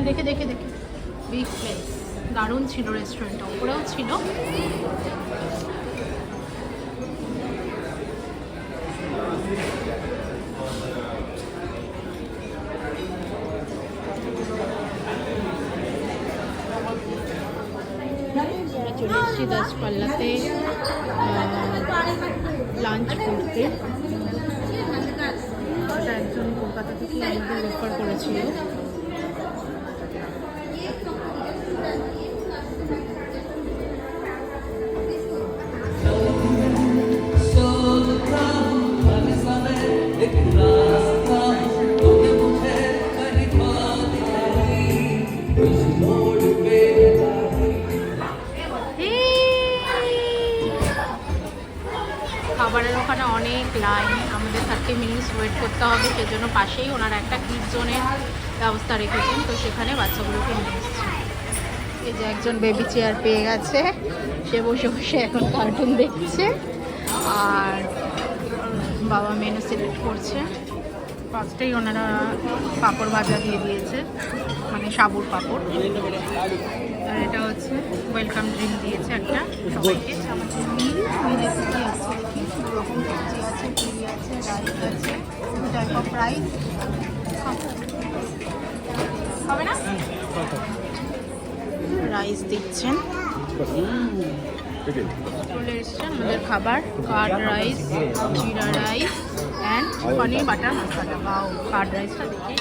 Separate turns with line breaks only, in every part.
দেখে দেখে দেখে বিগ প্লেস, দারুণ ছিল রেস্টুরেন্টটা, ওপরেও ছিল। চলে এসেছি দাসপাল্লাতে লাঞ্চ করতে। একজন কলকাতা থেকে আমাদের রেফার করেছিল। খাবারের ওখানে অনেক লাইন, আমাদের 30 মিনিটস ওয়েট করতে হবে, সেজন্য পাশেই ওনারা একটা কিড জোনের ব্যবস্থা রেখেছেন, তো সেখানে বাচ্চাগুলোকে নিয়ে এসছে। এই যে একজন বেবি চেয়ার পেয়ে গেছে, সে বসে বসে এখন কার্টুন দেখছে, আর বাবা মেনু সিলেক্ট করছে। ফার্স্টেই ওনারা পাঁপড় ভাজা দিয়ে দিয়েছে, মানে সাবুর পাঁপড়, আর এটা হচ্ছে ওয়েলকাম ড্রিঙ্ক দিয়েছে একটা সবাইকে। আমাদের মিলে কি আছে দেখি, দু রকম সবজি আছে, পুরি আছে, রাইস আছে, দু টাইপ অফ রাইস। হবে না? রাইস দিচ্ছেন, চলে এসছে আমাদের খাবার, curd rice, jeera rice and paneer butter masala. বাও, কার্ড রাইসটা দেখি।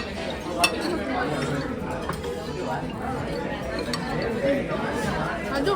আদু